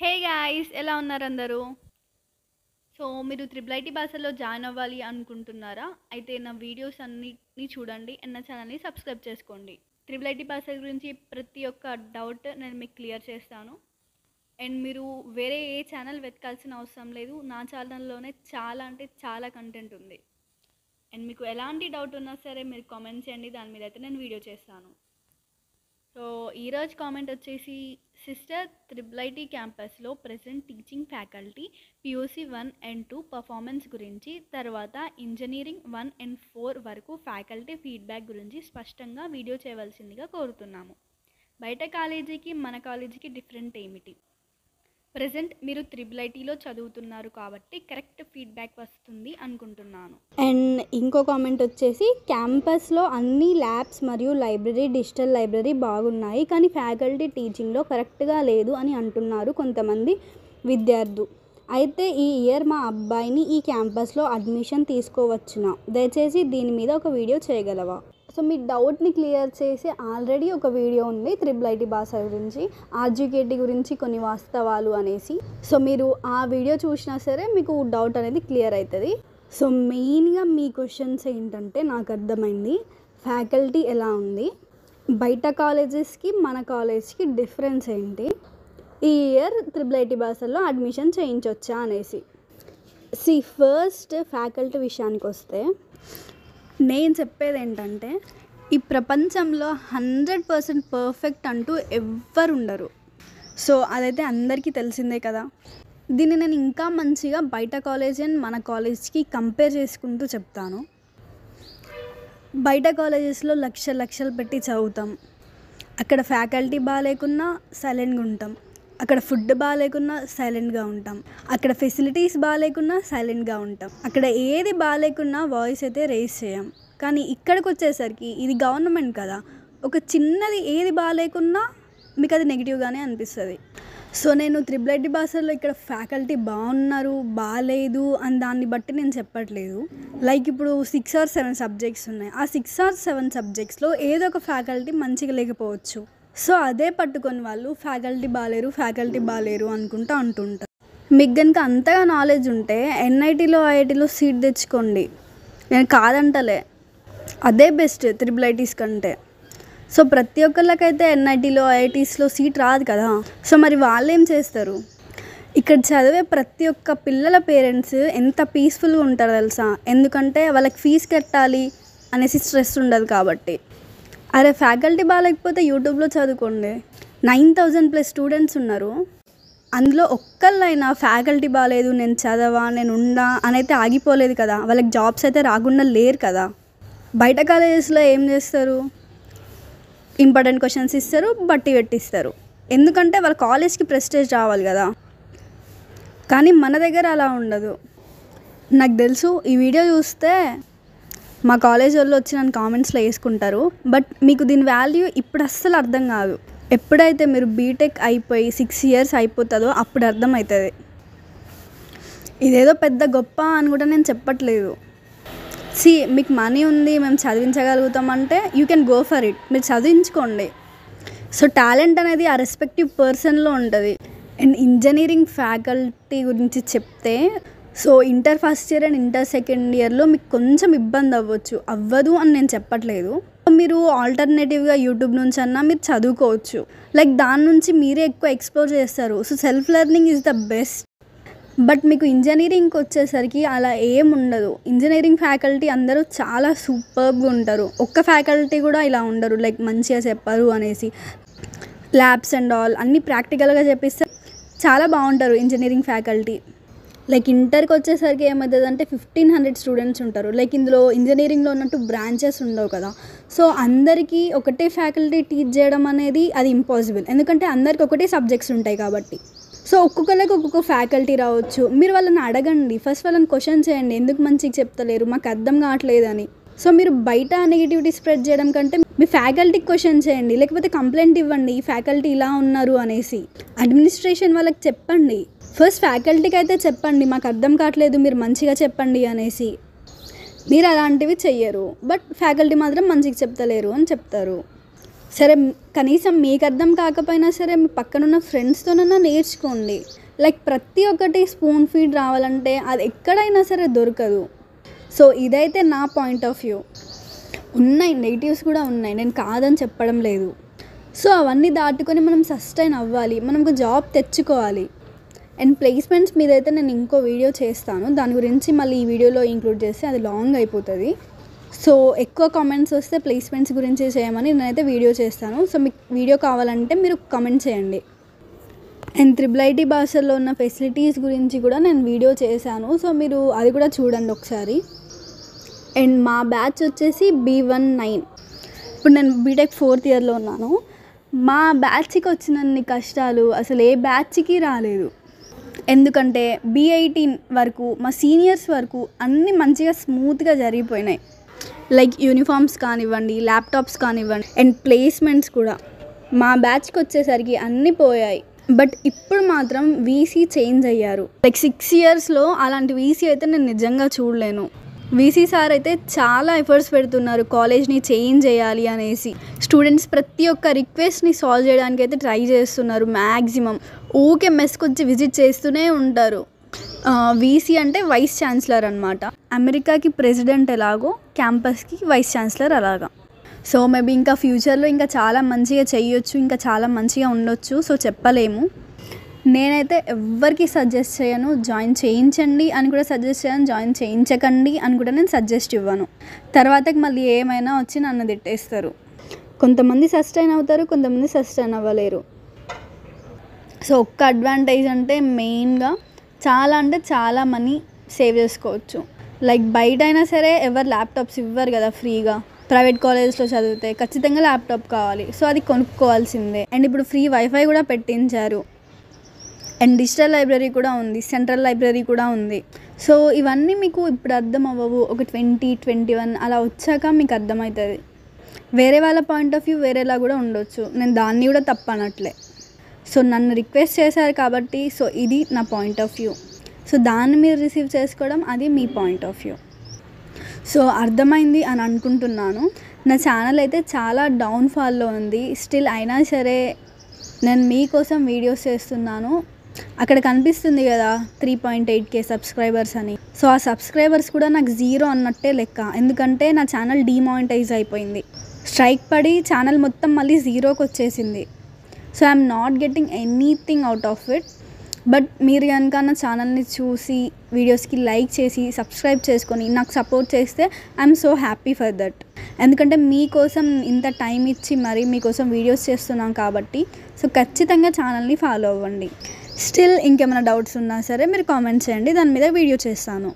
Hey guys, ఎలా ఉన్నారు అందరూ? సో మీరు త్రిబుల్ ఐటీ భాషలో జాయిన్ అవ్వాలి అనుకుంటున్నారా? అయితే నా వీడియోస్ అన్నిటిని చూడండి అండ్ నా ఛానల్ని సబ్స్క్రైబ్ చేసుకోండి. త్రిబుల్ ఐటీ భాష గురించి ప్రతి ఒక్క డౌట్ నేను మీకు క్లియర్ చేస్తాను. అండ్ మీరు వేరే ఏ ఛానల్ వెతకాల్సిన అవసరం లేదు. నా ఛానల్లోనే చాలా అంటే చాలా కంటెంట్ ఉంది. అండ్ మీకు ఎలాంటి డౌట్ ఉన్నా సరే మీరు కామెంట్ చేయండి, దాని మీద అయితే నేను వీడియో చేస్తాను. సో ఈరోజు కామెంట్ వచ్చేసి, సిస్టర్ త్రిబుల్ ఐటీ క్యాంపస్లో present teaching faculty PUC 1 and 2 performance గురించి, తర్వాత ఇంజనీరింగ్ 1 అండ్ 4 వరకు ఫ్యాకల్టీ ఫీడ్బ్యాక్ గురించి స్పష్టంగా వీడియో చేయవలసిందిగా కోరుతున్నాము. బయట కాలేజీకి మన కాలేజీకి డిఫరెంట్ ఏమిటి? ప్రెసెంట్ మీరు త్రిబుల్ ఐటీలో చదువుతున్నారు కాబట్టి కరెక్ట్ ఫీడ్బ్యాక్ వస్తుంది అనుకుంటున్నాను. అండ్ ఇంకో కామెంట్ వచ్చేసి, క్యాంపస్లో అన్ని ల్యాబ్స్ మరియు లైబ్రరీ, డిజిటల్ లైబ్రరీ బాగున్నాయి, కానీ ఫ్యాకల్టీ టీచింగ్లో కరెక్ట్గా లేదు అని అంటున్నారు కొంతమంది విద్యార్థులు. అయితే ఈ ఇయర్ మా అబ్బాయిని ఈ క్యాంపస్లో అడ్మిషన్ తీసుకోవచ్చునా? దయచేసి దీని మీద ఒక వీడియో చేయగలవా? సో మీ డౌట్ని క్లియర్ చేసి ఆల్రెడీ ఒక వీడియో ఉంది త్రిబుల్ ఐటీ భాష గురించి, ఆర్జీకేటీ గురించి కొన్ని వాస్తవాలు అనేసి. సో మీరు ఆ వీడియో చూసినా సరే మీకు డౌట్ అనేది క్లియర్ అవుతుంది. సో మెయిన్గా మీ క్వశ్చన్స్ ఏంటంటే, నాకు అర్థమైంది ఫ్యాకల్టీ ఎలా ఉంది, బయట కాలేజెస్కి మన కాలేజ్కి డిఫరెన్స్ ఏంటి, ఈ ఇయర్ త్రిబుల్ ఐటీ భాషలో అడ్మిషన్ చేయించవచ్చా అనేసి. ఫస్ట్ ఫ్యాకల్టీ విషయానికి వస్తే, నేను చెప్పేది ఏంటంటే, ఈ ప్రపంచంలో 100% పర్ఫెక్ట్ అంటూ ఎవ్వరు ఉండరు. సో అదైతే అందరికీ తెలిసిందే కదా. దీన్ని నేను ఇంకా మంచిగా బయట కాలేజ్ అండ్ మన కాలేజ్కి కంపేర్ చేసుకుంటూ చెప్తాను. బయట కాలేజెస్లో లక్షలు పెట్టి చదువుతాం, అక్కడ ఫ్యాకల్టీ బాగాలేకున్నా సైలెంట్గా ఉంటాం, అక్కడ ఫుడ్ బాగాలేకున్నా సైలెంట్గా ఉంటాం, అక్కడ ఫెసిలిటీస్ బాగాలేకున్నా సైలెంట్గా ఉంటాం, అక్కడ ఏది బాగాలేకున్నా వాయిస్ అయితే రేస్ చేయం. కానీ ఇక్కడికి వచ్చేసరికి ఇది గవర్నమెంట్ కదా, ఒక చిన్నది ఏది బాగాలేకున్నా మీకు అది నెగిటివ్గానే అనిపిస్తుంది. సో నేను త్రిబుల్ ఐటీ భాషలో ఇక్కడ ఫ్యాకల్టీ బాగున్నారు బాగాలేదు అని దాన్ని బట్టి నేను చెప్పట్లేదు. లైక్ ఇప్పుడు 6 or 7 సబ్జెక్ట్స్ ఉన్నాయి, ఆ 6 or 7 సబ్జెక్ట్స్లో ఏదో ఒక ఫ్యాకల్టీ మంచిగా లేకపోవచ్చు. సో అదే పట్టుకొని వాళ్ళు ఫ్యాకల్టీ బాగాలేరు అనుకుంటూ అంటుంటారు. మీకు కనుక అంతగా నాలెడ్జ్ ఉంటే ఎన్ఐటీలో ఐఐటీలో సీట్ తెచ్చుకోండి, నేను కాదంటలే, అదే బెస్ట్ త్రిబుల్ ఐటీస్ కంటే. సో ప్రతి ఒక్కళ్ళకైతే ఎన్ఐటీలో ఐఐటీస్లో సీట్ రాదు కదా. సో మరి వాళ్ళు ఏం చేస్తారు? ఇక్కడ చదివే ప్రతి ఒక్క పిల్లల పేరెంట్స్ ఎంత పీస్ఫుల్గా ఉంటారో తెలుసా, ఎందుకంటే వాళ్ళకి ఫీజు కట్టాలి అనేసి స్ట్రెస్ ఉండదు కాబట్టి. అరే ఫ్యాకల్టీ బాగాలేకపోతే యూట్యూబ్లో చదువుకోండి, 9,000+ స్టూడెంట్స్ ఉన్నారు, అందులో ఒక్కళ్ళైనా ఫ్యాకల్టీ బాగాలేదు నేను చదవా నేను ఉండా అనైతే ఆగిపోలేదు కదా, వాళ్ళకి జాబ్స్ అయితే రాకుండా లేరు కదా. బయట కాలేజెస్లో ఏం చేస్తారు, ఇంపార్టెంట్ క్వశ్చన్స్ ఇస్తారు, బట్టి పెట్టిస్తారు, ఎందుకంటే వాళ్ళ కాలేజ్కి ప్రెస్టేజ్ రావాలి కదా. కానీ మన దగ్గర అలా ఉండదు. నాకు తెలుసు ఈ వీడియో చూస్తే మా కాలేజ్ వాళ్ళు వచ్చి నన్ను కామెంట్స్లో వేసుకుంటారు, బట్ మీకు దీని వాల్యూ ఇప్పుడు అస్సలు అర్థం కాదు. ఎప్పుడైతే మీరు బీటెక్ అయిపోయి 6 years అయిపోతుందో అప్పుడు అర్థమవుతుంది. ఇదేదో పెద్ద గొప్ప అని కూడా నేను చెప్పట్లేదు. మీకు మనీ ఉంది, మేము చదివించగలుగుతామంటే you can go for it, మీరు చదివించుకోండి. సో టాలెంట్ అనేది ఆ రెస్పెక్టివ్ పర్సన్లో ఉంటుంది. అండ్ ఇంజనీరింగ్ ఫ్యాకల్టీ గురించి చెప్తే, so inter first year and inter second ఇయర్లో మీకు కొంచెం ఇబ్బంది అవ్వదు అని నేను చెప్పట్లేదు. మీరు ఆల్టర్నేటివ్గా యూట్యూబ్ నుంచి అన్నా మీరు చదువుకోవచ్చు, లైక్ దాని నుంచి మీరే ఎక్కువ ఎక్స్ప్లోర్ చేస్తారు. So self learning is the best. But మీకు ఇంజనీరింగ్కి వచ్చేసరికి అలా ఏం ఉండదు. ఇంజనీరింగ్ ఫ్యాకల్టీ అందరూ చాలా సూపర్గా ఉంటారు, ఒక్క ఫ్యాకల్టీ కూడా ఇలా ఉండరు లైక్ మంచిగా చెప్పరు అనేసి. ల్యాబ్స్ అండ్ ఆల్ అన్నీ ప్రాక్టికల్గా చెప్పిస్తే చాలా బాగుంటారు ఇంజనీరింగ్ ఫ్యాకల్టీ. లైక్ ఇంటర్కి వచ్చేసరికి ఏమవుతుంది అంటే 1,500 స్టూడెంట్స్ ఉంటారు, లైక్ ఇందులో ఇంజనీరింగ్లో ఉన్నట్టు బ్రాంచెస్ ఉండవు కదా. సో అందరికీ ఒకటే ఫ్యాకల్టీ టీచ్ చేయడం అనేది అది ఇంపాసిబుల్, ఎందుకంటే అందరికి ఒకటే సబ్జెక్ట్స్ ఉంటాయి కాబట్టి. సో ఒక్కొక్కరికి ఒక్కొక్క ఫ్యాకల్టీ రావచ్చు. మీరు వాళ్ళని అడగండి, ఫస్ట్ వాళ్ళని క్వశ్చన్ చేయండి, ఎందుకు మంచిగా చెప్తలేరు మాకు అర్థం కావట్లేదని. సో మీరు బయట నెగిటివిటీ స్ప్రెడ్ చేయడం కంటే మీ ఫ్యాకల్టీకి క్వశ్చన్ చేయండి, లేకపోతే కంప్లైంట్ ఇవ్వండి ఈ ఫ్యాకల్టీ ఇలా ఉన్నారు అనేసి. అడ్మినిస్ట్రేషన్ వాళ్ళకి చెప్పండి, ఫస్ట్ ఫ్యాకల్టీకి అయితే చెప్పండి మాకు అర్థం కావట్లేదు మీరు మంచిగా చెప్పండి అనేసి. మీరు అలాంటివి చెయ్యరు, బట్ ఫ్యాకల్టీ మాత్రం మంచిగా చెప్తలేరు అని చెప్తారు. సరే కనీసం మీకు అర్థం కాకపోయినా సరే మీ పక్కనున్న ఫ్రెండ్స్తోనన్నా నేర్చుకోండి. లైక్ ప్రతి ఒక్కటి స్పూన్ ఫీడ్ రావాలంటే అది ఎక్కడైనా సరే దొరకదు. సో ఇదైతే నా పాయింట్ ఆఫ్ వ్యూ. ఉన్నాయి నెగిటివ్స్ కూడా ఉన్నాయి, నేను కాదని చెప్పడం లేదు. సో అవన్నీ దాటుకొని మనం సస్టైన్ అవ్వాలి, మనకు జాబ్ తెచ్చుకోవాలి. అండ్ ప్లేస్మెంట్స్ మీదైతే నేను ఇంకో వీడియో చేస్తాను, దాని గురించి మళ్ళీ ఈ వీడియోలో ఇంక్లూడ్ చేస్తే అది లాంగ్ అయిపోతుంది. సో ఎక్కువ కామెంట్స్ వస్తే ప్లేస్మెంట్స్ గురించి చేయమని నేనైతే వీడియో చేస్తాను. సో మీకు వీడియో కావాలంటే మీరు కామెంట్ చేయండి. అండ్ IIIT భాషల్లో ఉన్న ఫెసిలిటీస్ గురించి కూడా నేను వీడియో చేశాను, సో మీరు అది కూడా చూడండి ఒకసారి. అండ్ మా బ్యాచ్ వచ్చేసి B19. ఇప్పుడు నేను బీటెక్ 4th ఇయర్లో ఉన్నాను. మా బ్యాచ్కి వచ్చినన్ని కష్టాలు అసలు ఏ బ్యాచ్కి రాలేదు. ఎందుకంటే B18 వరకు మా సీనియర్స్ వరకు అన్నీ మంచిగా స్మూత్గా జరిగిపోయినాయి. లైక్ యూనిఫామ్స్ కానివ్వండి, ల్యాప్టాప్స్ కానివ్వండి, అండ్ ప్లేస్మెంట్స్ కూడా. మా బ్యాచ్కి వచ్చేసరికి అన్నీ పోయాయి. బట్ ఇప్పుడు మాత్రం వీసీ చేంజ్ అయ్యారు. లైక్ 6 yearsలో అలాంటి వీసీ అయితే నేను నిజంగా చూడలేను. వీసీ సార్ అయితే చాలా ఎఫర్ట్స్ పెడుతున్నారు కాలేజ్ని చేంజ్ చేయాలి అనేసి. స్టూడెంట్స్ ప్రతి ఒక్క రిక్వెస్ట్ని సాల్వ్ చేయడానికి అయితే ట్రై చేస్తున్నారు మ్యాక్సిమం. ఊకే మెస్కి వచ్చి విజిట్ చేస్తూనే ఉంటారు. వీసీ అంటే వైస్ ఛాన్సలర్ అనమాట. అమెరికాకి ప్రెసిడెంట్ ఎలాగో క్యాంపస్కి వైస్ ఛాన్సలర్ అలాగా. సో మేబీ ఇంకా ఫ్యూచర్లో ఇంకా చాలా మంచిగా చేయొచ్చు, ఇంకా చాలా మంచిగా ఉండొచ్చు. సో చెప్పలేము. నేనైతే ఎవ్వరికి సజెస్ట్ చేయను జాయిన్ చేయించండి అని కూడా సజెస్ట్ చేయను, జాయిన్ చేయించకండి అని కూడా నేను సజెస్ట్ ఇవ్వను. తర్వాతకి మళ్ళీ ఏమైనా వచ్చి నన్ను తిట్టేస్తారు. కొంతమంది సస్టైన్ అవుతారు, కొంతమంది సస్టైన్ అవ్వలేరు. సో ఒక్క అడ్వాంటేజ్ అంటే మెయిన్గా చాలా అంటే చాలా మనీ సేవ్ చేసుకోవచ్చు. లైక్ బయట అయినా సరే ఎవరు ల్యాప్టాప్స్ ఇవ్వరు కదా ఫ్రీగా. ప్రైవేట్ కాలేజెస్లో చదివితే ఖచ్చితంగా ల్యాప్టాప్ కావాలి, సో అది కొనుక్కోవాల్సిందే. అండ్ ఇప్పుడు ఫ్రీ వైఫై కూడా పెట్టించారు. అండ్ డిజిటల్ లైబ్రరీ కూడా ఉంది, సెంట్రల్ లైబ్రరీ కూడా ఉంది. సో ఇవన్నీ మీకు ఇప్పుడు అర్థం అవ్వవు, ఒక 2021 అలా వచ్చాక మీకు అర్థమవుతుంది. వేరే వాళ్ళ పాయింట్ ఆఫ్ వ్యూ వేరేలా కూడా ఉండొచ్చు, నేను దాన్ని కూడా తప్పనట్లే. సో నన్ను రిక్వెస్ట్ చేశారు కాబట్టి సో ఇది నా పాయింట్ ఆఫ్ వ్యూ. సో దాన్ని మీరు రిసీవ్ చేసుకోవడం అది మీ పాయింట్ ఆఫ్ వ్యూ. సో అర్థమైంది అని అనుకుంటున్నాను. నా ఛానల్ అయితే చాలా డౌన్ఫాల్లో ఉంది స్టిల్, అయినా సరే నేను మీకోసం వీడియోస్ చేస్తున్నాను. అక్కడ కనిపిస్తుంది కదా 3.8K సబ్స్క్రైబర్స్ అని. సో ఆ సబ్స్క్రైబర్స్ కూడా నాకు 0 అన్నట్టే లెక్క. ఎందుకంటే నా ఛానల్ డిమానిటైజ్ అయిపోయింది. స్ట్రైక్ పడి ఛానల్ మొత్తం మళ్ళీ 0కి వచ్చేసింది. So I'm not getting anything out of it. But మీరు కనుక నా ఛానల్ని చూసి వీడియోస్కి లైక్ చేసి సబ్స్క్రైబ్ చేసుకొని నాకు సపోర్ట్ చేస్తే I'm so happy for that. ఎందుకంటే మీకోసం ఇంత టైం ఇచ్చి మరి మీకోసం వీడియోస్ చేస్తున్నాం కాబట్టి సో ఖచ్చితంగా ఛానల్ని ఫాలో అవ్వండి. స్టిల్ ఇంకేమైనా డౌట్స్ ఉన్నా సరే మీరు కామెంట్ చేయండి, దాని మీద వీడియో చేస్తాను.